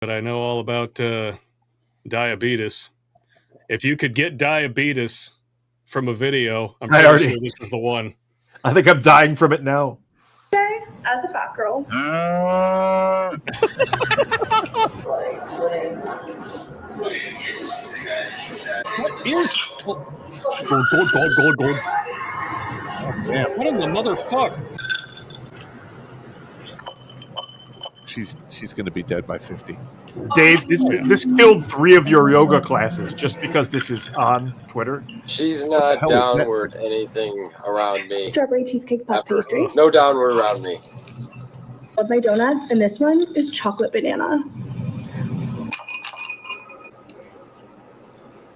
but I know all about diabetes. If you could get diabetes from a video, I'm pretty sure this is the one. I think I'm dying from it now. As a fat girl. What is? Gold. Yeah. What in the motherfucker? She's going to be dead by 50. Dave, this killed 3 of your yoga classes just because this is on Twitter. She's not downward anything around me. Strawberry cheesecake puff pastry. No downward around me. Of my donuts, and this one is chocolate banana.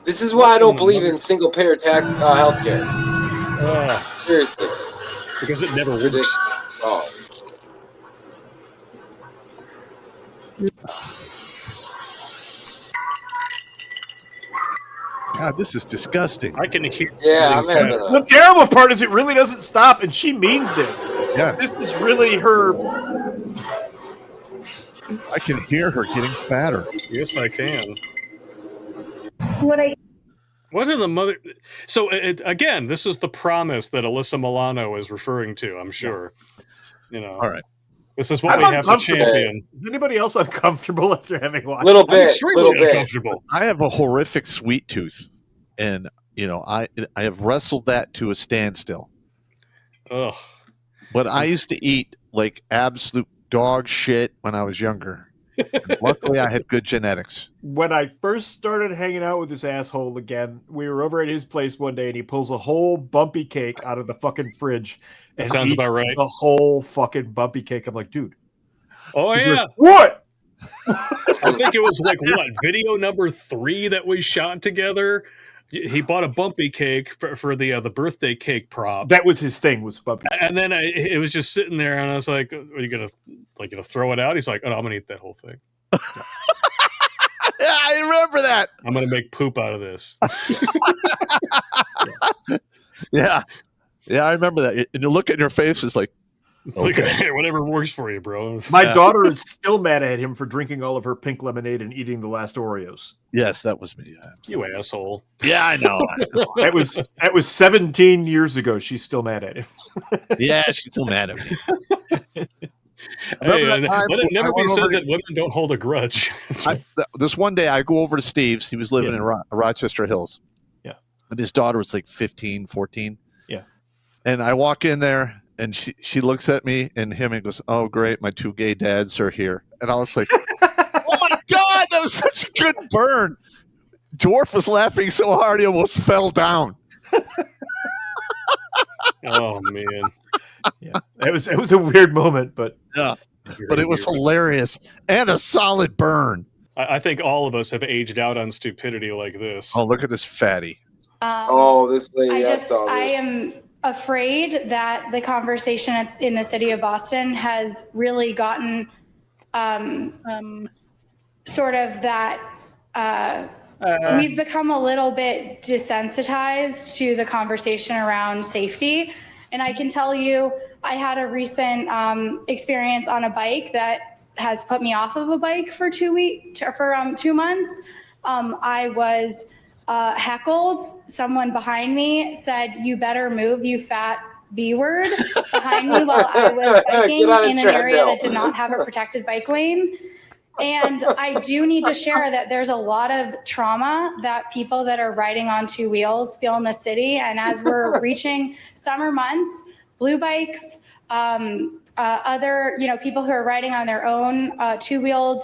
This is why I don't believe in single payer tax healthcare. Seriously. Because it never works. Oh. God, this is disgusting. I can hear. Yeah, I'm having The terrible part is it really doesn't stop, and she means this. Yeah. This is really her. I can hear her getting fatter. Yes, I can. What in the mother? So again, this is the promise that Alyssa Milano is referring to. I'm sure. You know. All right. This is what we have to champion. Is anybody else uncomfortable after having watched? Little bit. Uncomfortable. I have a horrific sweet tooth, and I have wrestled that to a standstill. Ugh. But I used to eat like absolute dog shit when I was younger. Luckily, I had good genetics. When I first started hanging out with this asshole again, we were over at his place one day, and he pulls a whole bumpy cake out of the fucking fridge. That sounds about right. The whole fucking bumpy cake. I'm like, dude. Oh, He's yeah. like, what? I think it was like, what, video number 3 that we shot together? He bought a bumpy cake for the birthday cake prop. That was his thing, was bumpy. And then it was just sitting there, and I was like, "Are you gonna throw it out?" He's like, "Oh, no, I'm gonna eat that whole thing." Yeah, I remember that. I'm gonna make poop out of this. Yeah, I remember that. And you look at your face, it's like, Like, hey, whatever works for you, bro. My daughter is still mad at him for drinking all of her pink lemonade and eating the last Oreos. Yes, that was me. You asshole. Yeah, I know. That was 17 years ago. She's still mad at him. Yeah, she's still mad at me. Hey, let it never be said that women don't hold a grudge. This one day, I go over to Steve's. He was living in Rochester Hills. Yeah. And his daughter was like 15, 14. Yeah. And I walk in there, and she looks at me and him and goes, "Oh, great, my 2 gay dads are here." And I was like, "Oh my God, that was such a good burn." Dwarf was laughing so hard he almost fell down. Oh man. Yeah. It was a weird moment, but yeah. But it was hilarious and a solid burn. I think all of us have aged out on stupidity like this. Oh, look at this fatty. This lady. I am afraid that the conversation in the city of Boston has really gotten sort of that we've become a little bit desensitized to the conversation around safety. And I can tell you, I had a recent experience on a bike that has put me off of a bike for 2 months. I was heckled. Someone behind me said, "You better move, you fat B word," behind me while I was biking in an area that did not have a protected bike lane. And I do need to share that there's a lot of trauma that people that are riding on 2 wheels feel in the city. And as we're reaching summer months, blue bikes, other, people who are riding on their own 2-wheeled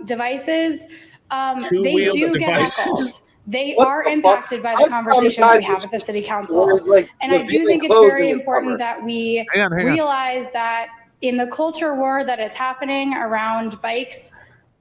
devices, they do get heckled. They are impacted by the conversations we have at the city council. And I do think it's very important that we realize that in the culture war that is happening around bikes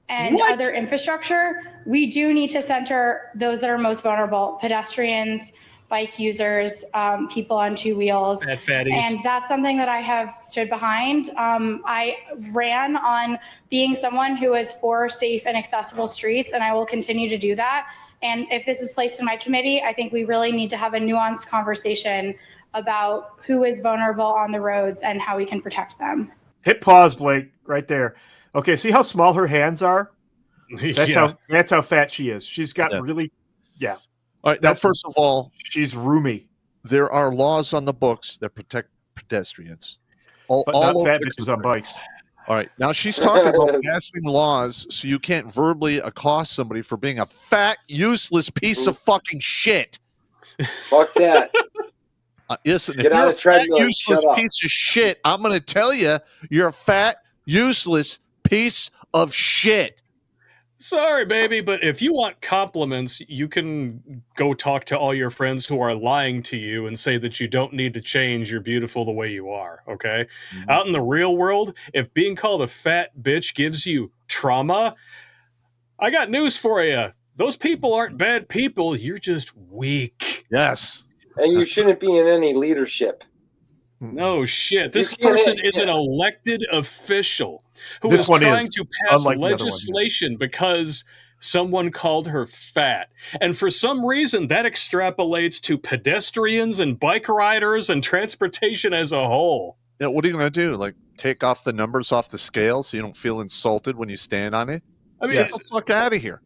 and other infrastructure, we do need to center those that are most vulnerable: pedestrians, bike users, people on 2 wheels. And that's something that I have stood behind. I ran on being someone who is for safe and accessible streets, and I will continue to do that. And if this is placed in my committee, I think we really need to have a nuanced conversation about who is vulnerable on the roads and how we can protect them. Hit pause, Blake, right there. Okay, see how small her hands are? That's how fat she is. She's got really All right, now first of all, she's roomy. there are laws on the books that protect pedestrians. But not fat bitches on bikes. All right, now she's talking about passing laws so you can't verbally accost somebody for being a fat, useless piece of fucking shit. Fuck that. Listen, Get if out you're of a fat, treadmill and useless shut up. piece of shit, I'm going to tell you, you're a fat, useless piece of shit. Sorry, baby, but if you want compliments, you can go talk to all your friends who are lying to you and say that you don't need to change. You're beautiful the way you are, okay? Mm-hmm. Out in the real world, if being called a fat bitch gives you trauma, I got news for you. Those people aren't bad people. You're just weak. Yes. And you shouldn't be in any leadership. No shit. This person is an elected official who is trying to pass legislation because someone called her fat. And for some reason, that extrapolates to pedestrians and bike riders and transportation as a whole. Yeah, what are you going to do? Like, take off the numbers off the scale so you don't feel insulted when you stand on it? I mean, get the fuck out of here.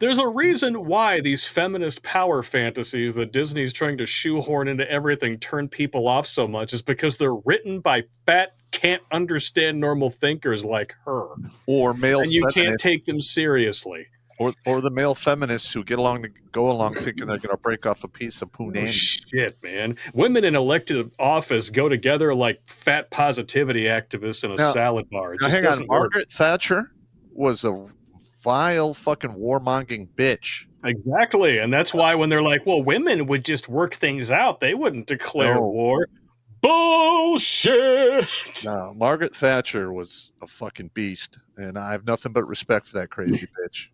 There's a reason why these feminist power fantasies that Disney's trying to shoehorn into everything turn people off so much is because they're written by fat, can't understand normal thinkers like her. Or male and you feminists. Can't take them seriously. Or the male feminists who go along thinking they're going to break off a piece of punani. Oh, shit, man. Women in elected office go together like fat positivity activists in a salad bar. Now, hang on. Margaret Thatcher was a vile fucking warmongering bitch. Exactly. And that's why when they're like, well, women would just work things out, they wouldn't declare war. Bullshit. No, Margaret Thatcher was a fucking beast, and I have nothing but respect for that crazy bitch.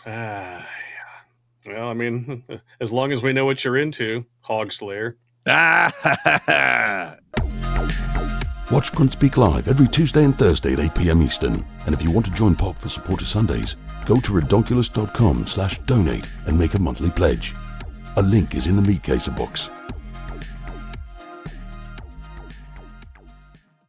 Yeah. Well, I mean, as long as we know what you're into, Hog Slayer. Watch Grunt Speak live every Tuesday and Thursday at 8 p.m. Eastern. And if you want to join Pop for Supporter Sundays, go to redonkulous.com/donate and make a monthly pledge. A link is in the Meat Caser box.